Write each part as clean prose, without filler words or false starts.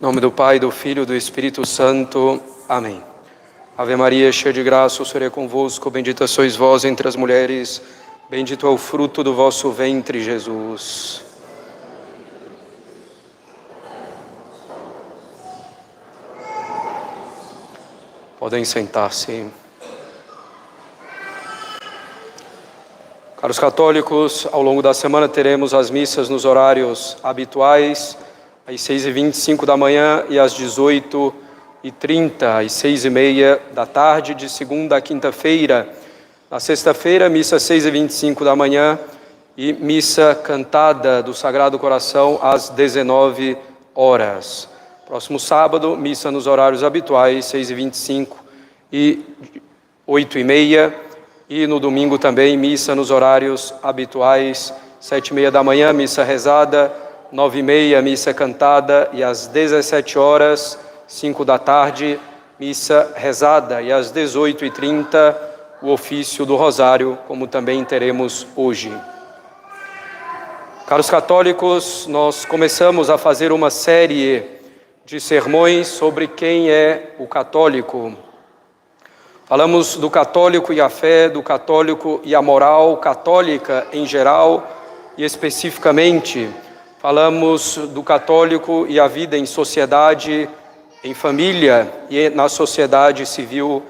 Em nome do Pai, do Filho e do Espírito Santo. Amém. Ave Maria, cheia de graça, o Senhor é convosco. Bendita sois vós entre as mulheres. Bendito é o fruto do vosso ventre, Jesus. Podem sentar-se. Caros católicos, ao longo da semana teremos as missas nos horários habituais, às 6h25 da manhã e às 18h30, às 6h30 da tarde, de segunda a quinta-feira. Na sexta-feira, missa às 6h25 da manhã e missa cantada do Sagrado Coração às 19 horas. Próximo sábado, missa nos horários habituais, 6h25 e 8h30. E no domingo também, missa nos horários habituais, 7h30 da manhã, missa rezada, 9h30, missa cantada, e às 17 horas, 5 da tarde, missa rezada, e às 18h30, o ofício do Rosário, como também teremos hoje. Caros católicos, nós começamos a fazer uma série de sermões sobre quem é o católico. Falamos do católico e a fé, do católico e a moral católica em geral e especificamente falamos do católico e a vida em sociedade, em família e na sociedade civil.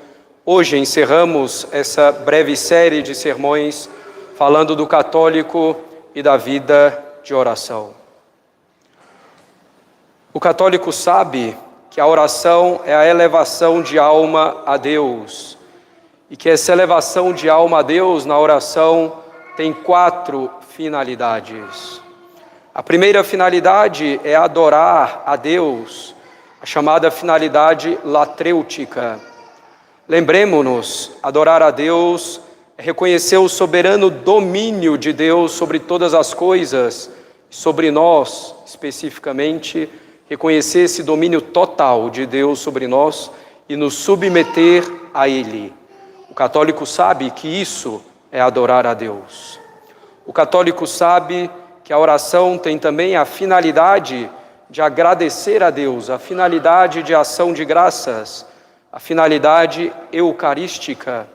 Hoje encerramos essa breve série de sermões falando do católico e da vida de oração. O católico sabe que a oração é a elevação de alma a Deus e que essa elevação de alma a Deus na oração tem 4 finalidades. A primeira finalidade é adorar a Deus, a chamada finalidade latrêutica. Lembremos-nos, adorar a Deus é reconhecer o soberano domínio de Deus sobre todas as coisas, sobre nós especificamente, reconhecer esse domínio total de Deus sobre nós e nos submeter a Ele. O católico sabe que isso é adorar a Deus. O católico sabe que a oração tem também a finalidade de agradecer a Deus, a finalidade de ação de graças, a finalidade eucarística.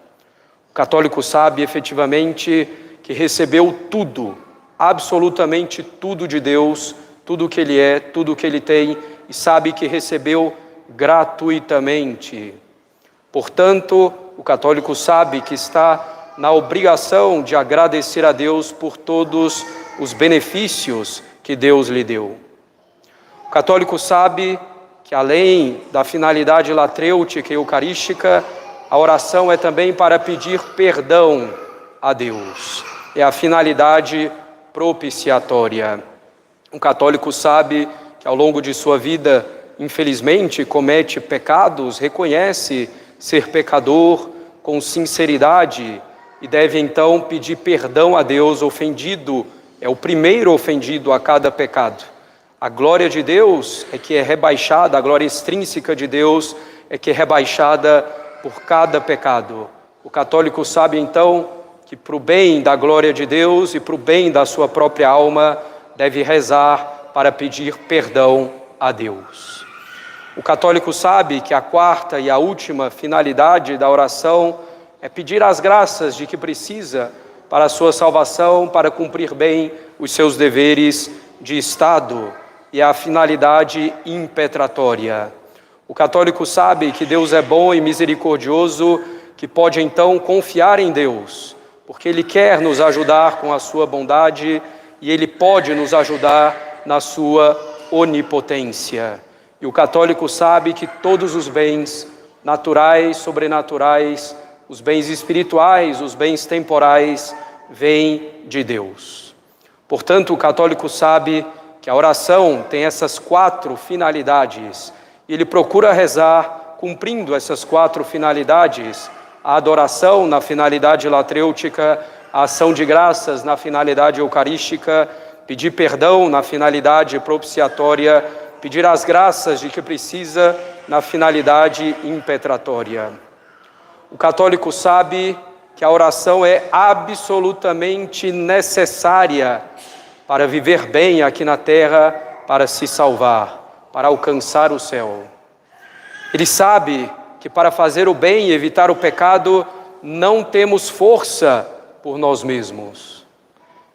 O católico sabe efetivamente que recebeu tudo, absolutamente tudo de Deus, tudo o que Ele é, tudo o que Ele tem, e sabe que recebeu gratuitamente. Portanto, o católico sabe que está na obrigação de agradecer a Deus por todos os benefícios que Deus lhe deu. O católico sabe que, além da finalidade latrêutica e eucarística, a oração é também para pedir perdão a Deus. É a finalidade propiciatória. Um católico sabe que ao longo de sua vida, infelizmente, comete pecados, reconhece ser pecador com sinceridade e deve então pedir perdão a Deus. Ofendido é o primeiro ofendido a cada pecado. A glória de Deus é que é rebaixada, a glória extrínseca de Deus é que é rebaixada por cada pecado. O católico sabe então que para o bem da glória de Deus e para o bem da sua própria alma, deve rezar para pedir perdão a Deus. O católico sabe que a quarta e a última finalidade da oração é pedir as graças de que precisa para a sua salvação, para cumprir bem os seus deveres de Estado, e a finalidade impetratória. O católico sabe que Deus é bom e misericordioso, que pode então confiar em Deus, porque Ele quer nos ajudar com a sua bondade e Ele pode nos ajudar na sua onipotência. E o católico sabe que todos os bens naturais, sobrenaturais, os bens espirituais, os bens temporais, vêm de Deus. Portanto, o católico sabe que a oração tem essas 4 finalidades e ele procura rezar cumprindo essas 4 finalidades: a adoração na finalidade latrêutica, a ação de graças na finalidade eucarística, pedir perdão na finalidade propiciatória, pedir as graças de que precisa na finalidade impetratória. O católico sabe que a oração é absolutamente necessária para viver bem aqui na terra, para se salvar. para alcançar o céu. Ele sabe que para fazer o bem e evitar o pecado, não temos força por nós mesmos.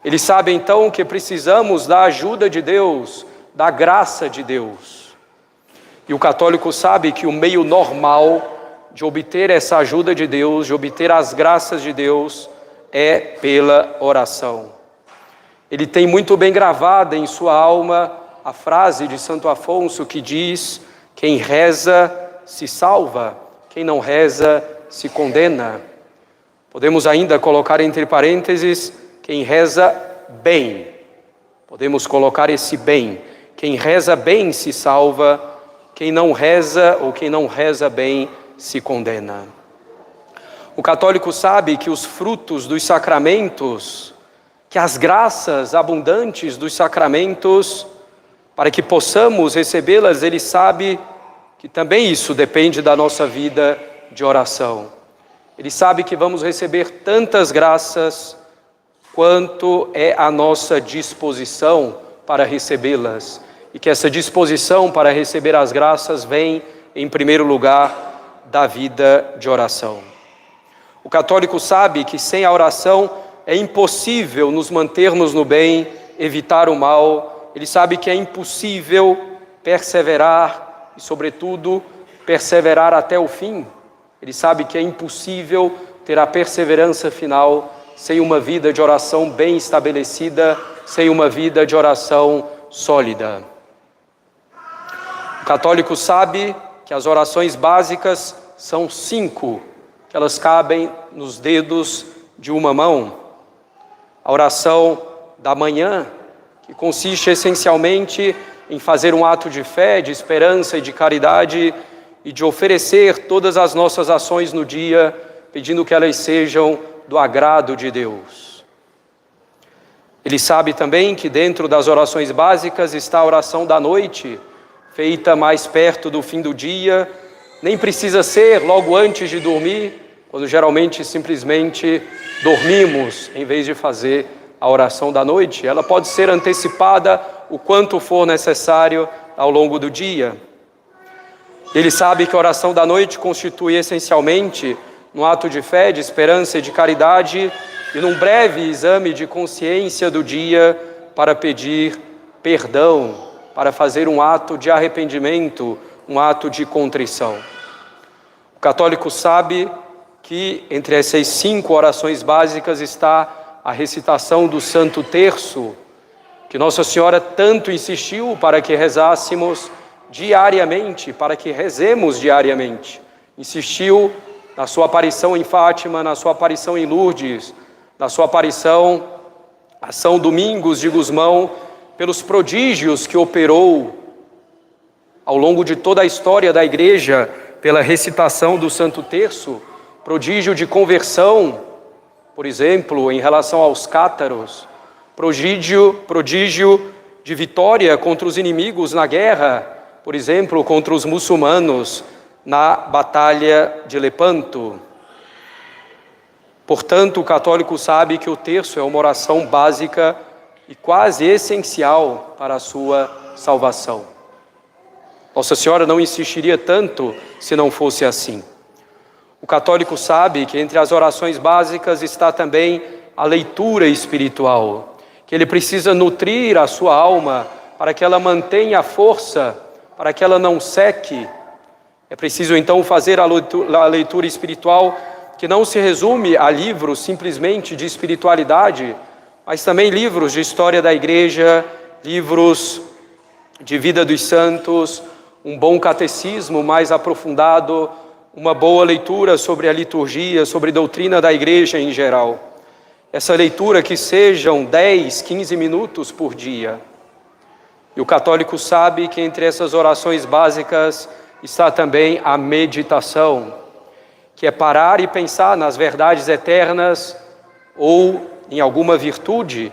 Ele sabe então que precisamos da ajuda de Deus, da graça de Deus. E o católico sabe que o meio normal de obter essa ajuda de Deus, de obter as graças de Deus, é pela oração. Ele tem muito bem gravada em sua alma a frase de Santo Afonso que diz: quem reza se salva, quem não reza se condena. Podemos ainda colocar entre parênteses, quem reza bem. Podemos colocar esse bem. Quem reza bem se salva, quem não reza ou quem não reza bem se condena. O católico sabe que os frutos dos sacramentos, que as graças abundantes dos sacramentos, para que possamos recebê-las, ele sabe que também isso depende da nossa vida de oração. Ele sabe que vamos receber tantas graças quanto é a nossa disposição para recebê-las, e que essa disposição para receber as graças vem, em primeiro lugar, da vida de oração. O católico sabe que sem a oração é impossível nos mantermos no bem, evitar o mal. Ele sabe que é impossível perseverar e, sobretudo, perseverar até o fim. Ele sabe que é impossível ter a perseverança final sem uma vida de oração bem estabelecida, sem uma vida de oração sólida. O católico sabe que as orações básicas são 5, que elas cabem nos dedos de uma mão. A oração da manhã, que consiste essencialmente em fazer um ato de fé, de esperança e de caridade e de oferecer todas as nossas ações no dia, pedindo que elas sejam do agrado de Deus. Ele sabe também que dentro das orações básicas está a oração da noite, feita mais perto do fim do dia. Nem precisa ser logo antes de dormir, quando geralmente simplesmente dormimos em vez de fazer a oração da noite. Ela pode ser antecipada o quanto for necessário ao longo do dia. Ele sabe que a oração da noite constitui essencialmente um ato de fé, de esperança e de caridade, e num breve exame de consciência do dia para pedir perdão, para fazer um ato de arrependimento, um ato de contrição. O católico sabe que entre essas 5 orações básicas está a recitação do Santo Terço, que Nossa Senhora tanto insistiu para que rezássemos diariamente, para que rezemos diariamente. Insistiu na sua aparição em Fátima, na sua aparição em Lourdes, na sua aparição a São Domingos de Gusmão, pelos prodígios que operou ao longo de toda a história da Igreja, pela recitação do Santo Terço, prodígio de conversão, por exemplo, em relação aos cátaros, prodígio de vitória contra os inimigos na guerra, por exemplo, contra os muçulmanos na Batalha de Lepanto. Portanto, o católico sabe que o terço é uma oração básica e quase essencial para a sua salvação. Nossa Senhora não insistiria tanto se não fosse assim. O católico sabe que entre as orações básicas está também a leitura espiritual, que ele precisa nutrir a sua alma para que ela mantenha a força, para que ela não seque. É preciso então fazer a leitura espiritual, que não se resume a livros simplesmente de espiritualidade, mas também livros de história da Igreja, livros de vida dos santos, um bom catecismo mais aprofundado, uma boa leitura sobre a liturgia, sobre a doutrina da Igreja em geral. Essa leitura que sejam 10, 15 minutos por dia. E o católico sabe que entre essas orações básicas está também a meditação, que é parar e pensar nas verdades eternas ou em alguma virtude.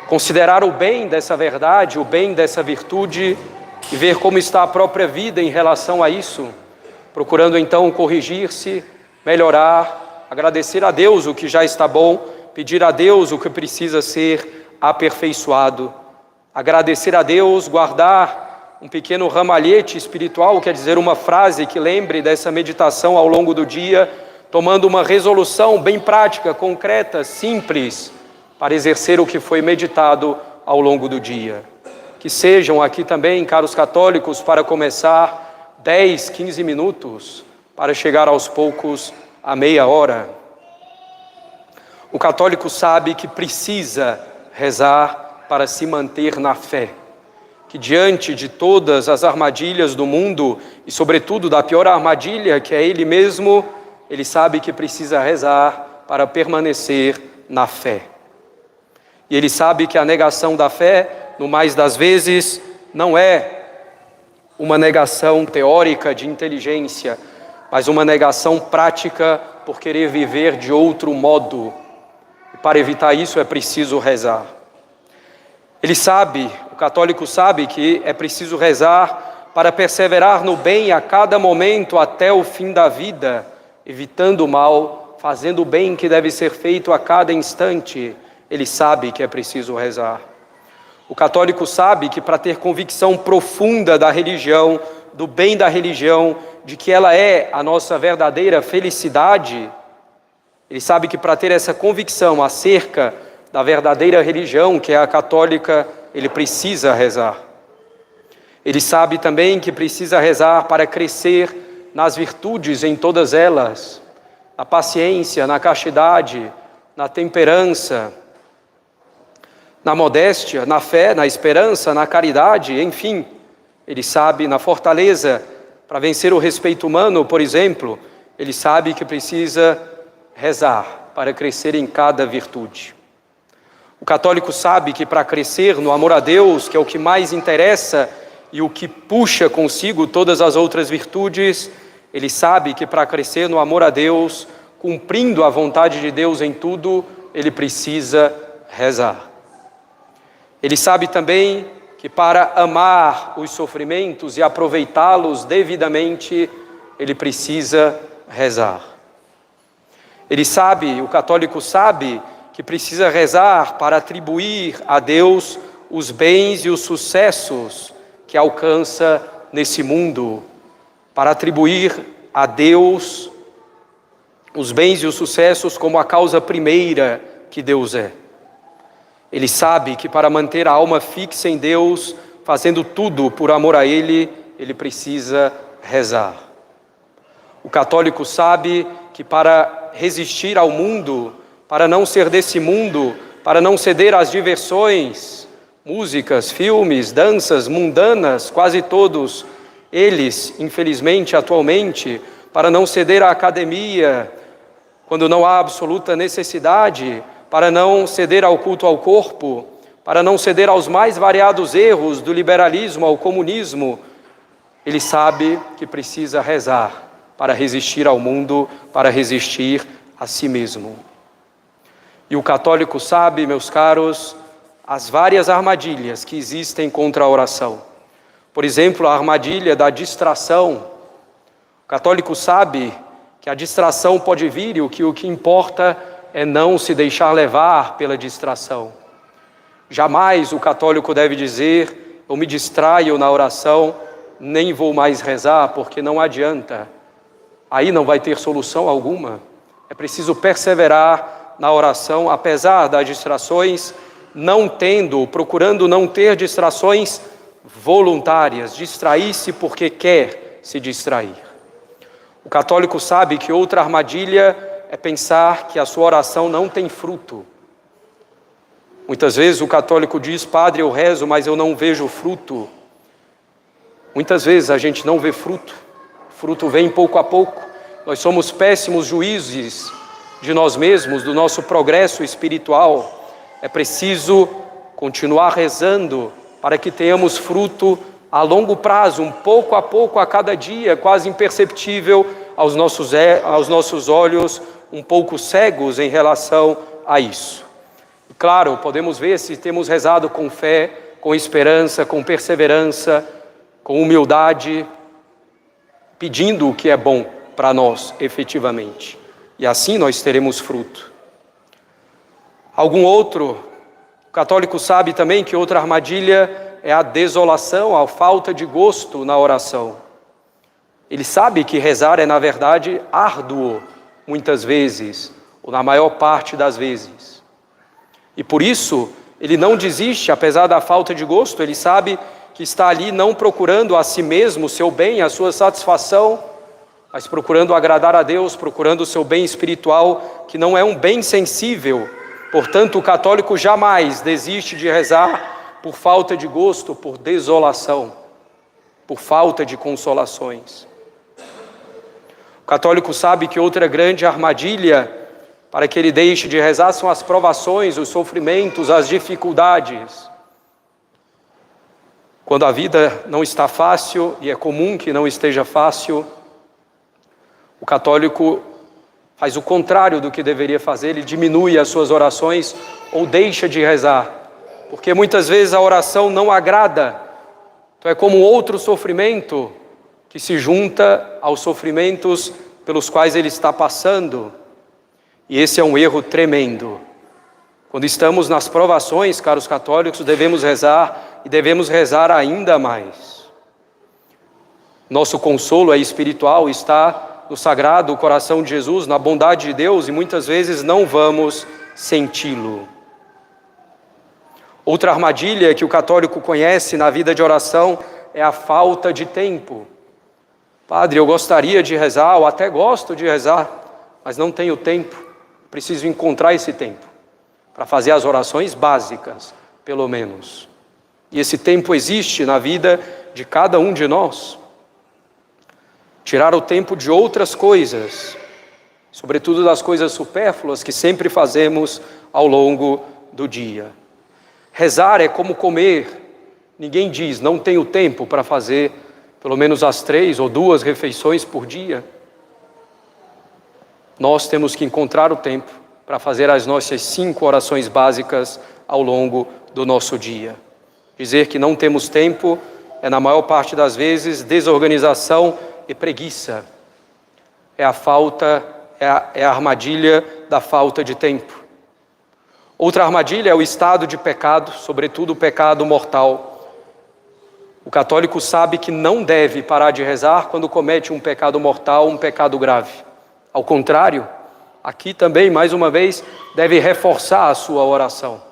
Considerar o bem dessa verdade, o bem dessa virtude e ver como está a própria vida em relação a isso, procurando então corrigir-se, melhorar, agradecer a Deus o que já está bom, pedir a Deus o que precisa ser aperfeiçoado. agradecer a Deus, guardar um pequeno ramalhete espiritual, quer dizer, uma frase que lembre dessa meditação ao longo do dia, tomando uma resolução bem prática, concreta, simples, para exercer o que foi meditado ao longo do dia. Que sejam aqui também, caros católicos, para começar 10, 15 minutos, para chegar aos poucos a meia hora. O católico sabe que precisa rezar para se manter na fé, que diante de todas as armadilhas do mundo, e sobretudo da pior armadilha, que é ele mesmo, ele sabe que precisa rezar para permanecer na fé. E ele sabe que a negação da fé, no mais das vezes, não é uma negação teórica de inteligência, mas uma negação prática por querer viver de outro modo. E para evitar isso é preciso rezar. Ele sabe, o católico sabe que é preciso rezar para perseverar no bem a cada momento até o fim da vida, evitando o mal, fazendo o bem que deve ser feito a cada instante. Ele sabe que é preciso rezar. O católico sabe que para ter convicção profunda da religião, do bem da religião, de que ela é a nossa verdadeira felicidade, ele sabe que para ter essa convicção acerca da verdadeira religião, que é a católica, ele precisa rezar. Ele sabe também que precisa rezar para crescer nas virtudes em todas elas, na paciência, na castidade, na temperança, na modéstia, na fé, na esperança, na caridade, enfim. Ele sabe, na fortaleza, para vencer o respeito humano, por exemplo, ele sabe que precisa rezar para crescer em cada virtude. O católico sabe que para crescer no amor a Deus, que é o que mais interessa e o que puxa consigo todas as outras virtudes, ele sabe que para crescer no amor a Deus, cumprindo a vontade de Deus em tudo, ele precisa rezar. Ele sabe também que para amar os sofrimentos e aproveitá-los devidamente, ele precisa rezar. Ele sabe, o católico sabe, que precisa rezar para atribuir a Deus os bens e os sucessos que alcança nesse mundo, para atribuir a Deus os bens e os sucessos como a causa primeira que Deus é. Ele sabe que para manter a alma fixa em Deus, fazendo tudo por amor a Ele, ele precisa rezar. O católico sabe que para resistir ao mundo, para não ser desse mundo, para não ceder às diversões, músicas, filmes, danças mundanas, quase todos eles, infelizmente, atualmente, para não ceder à academia, quando não há absoluta necessidade, para não ceder ao culto ao corpo, para não ceder aos mais variados erros do liberalismo ao comunismo, ele sabe que precisa rezar para resistir ao mundo, para resistir a si mesmo. E o católico sabe, meus caros, as várias armadilhas que existem contra a oração. Por exemplo, a armadilha da distração. O católico sabe que a distração pode vir e o que importa é não se deixar levar pela distração. Jamais o católico deve dizer, eu me distraio na oração, nem vou mais rezar, porque não adianta. Aí não vai ter solução alguma. É preciso perseverar na oração, apesar das distrações, procurando não ter distrações voluntárias, distrair-se porque quer se distrair. O católico sabe que outra armadilha é pensar que a sua oração não tem fruto. Muitas vezes o católico diz, padre, eu rezo, mas eu não vejo fruto. Muitas vezes a gente não vê fruto. Fruto vem pouco a pouco. Nós somos péssimos juízes de nós mesmos, do nosso progresso espiritual. É preciso continuar rezando para que tenhamos fruto a longo prazo, um pouco a pouco, a cada dia, quase imperceptível aos nossos olhos, um pouco cegos em relação a isso. E claro, podemos ver se temos rezado com fé, com esperança, com perseverança, com humildade, pedindo o que é bom para nós, efetivamente. E assim nós teremos fruto. Algum outro católico sabe também que outra armadilha é a desolação, a falta de gosto na oração. Ele sabe que rezar é, na verdade, árduo, muitas vezes, ou na maior parte das vezes. E por isso, ele não desiste, apesar da falta de gosto. Ele sabe que está ali não procurando a si mesmo o seu bem, a sua satisfação, mas procurando agradar a Deus, procurando o seu bem espiritual, que não é um bem sensível. Portanto, o católico jamais desiste de rezar por falta de gosto, por desolação, por falta de consolações. O católico sabe que outra grande armadilha para que ele deixe de rezar são as provações, os sofrimentos, as dificuldades. Quando a vida não está fácil, e é comum que não esteja fácil, o católico faz o contrário do que deveria fazer, ele diminui as suas orações ou deixa de rezar, porque muitas vezes a oração não agrada. Então é como outro sofrimento que se junta aos sofrimentos pelos quais ele está passando. E esse é um erro tremendo. Quando estamos nas provações, caros católicos, devemos rezar e devemos rezar ainda mais. Nosso consolo é espiritual, está no sagrado coração de Jesus, na bondade de Deus, e muitas vezes não vamos senti-lo. Outra armadilha que o católico conhece na vida de oração é a falta de tempo. Padre, eu gostaria de rezar, ou até gosto de rezar, mas não tenho tempo. Preciso encontrar esse tempo para fazer as orações básicas, pelo menos. E esse tempo existe na vida de cada um de nós. Tirar o tempo de outras coisas, sobretudo das coisas supérfluas que sempre fazemos ao longo do dia. Rezar é como comer. Ninguém diz, não tenho tempo para fazer pelo menos as 3 ou 2 refeições por dia. Nós temos que encontrar o tempo para fazer as nossas 5 orações básicas ao longo do nosso dia. Dizer que não temos tempo é, na maior parte das vezes, desorganização e preguiça. É a armadilha da falta de tempo. Outra armadilha é o estado de pecado, sobretudo o pecado mortal. O católico sabe que não deve parar de rezar quando comete um pecado mortal, um pecado grave. Ao contrário, aqui também, mais uma vez, deve reforçar a sua oração.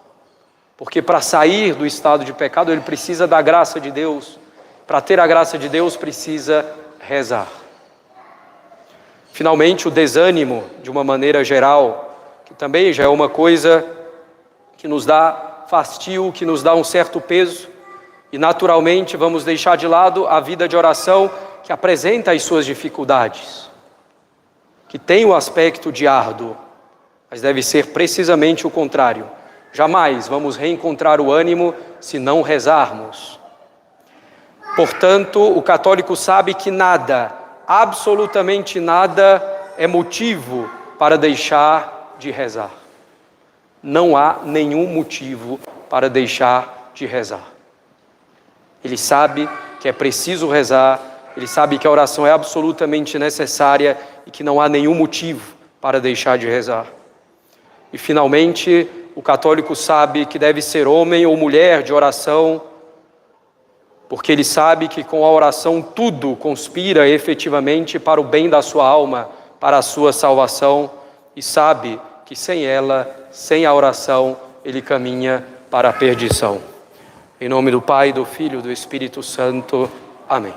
Porque para sair do estado de pecado, ele precisa da graça de Deus. Para ter a graça de Deus, precisa rezar. Finalmente, o desânimo, de uma maneira geral, que também já é uma coisa que nos dá fastio, que nos dá um certo peso, e naturalmente vamos deixar de lado a vida de oração que apresenta as suas dificuldades, que tem o aspecto de árduo, mas deve ser precisamente o contrário. Jamais vamos reencontrar o ânimo se não rezarmos. Portanto, o católico sabe que nada, absolutamente nada, é motivo para deixar de rezar. Não há nenhum motivo para deixar de rezar. Ele sabe que é preciso rezar, ele sabe que a oração é absolutamente necessária e que não há nenhum motivo para deixar de rezar. E, finalmente, o católico sabe que deve ser homem ou mulher de oração, porque ele sabe que com a oração tudo conspira efetivamente para o bem da sua alma, para a sua salvação, e sabe que sem ela, sem a oração, ele caminha para a perdição. Em nome do Pai, do Filho e do Espírito Santo. Amém.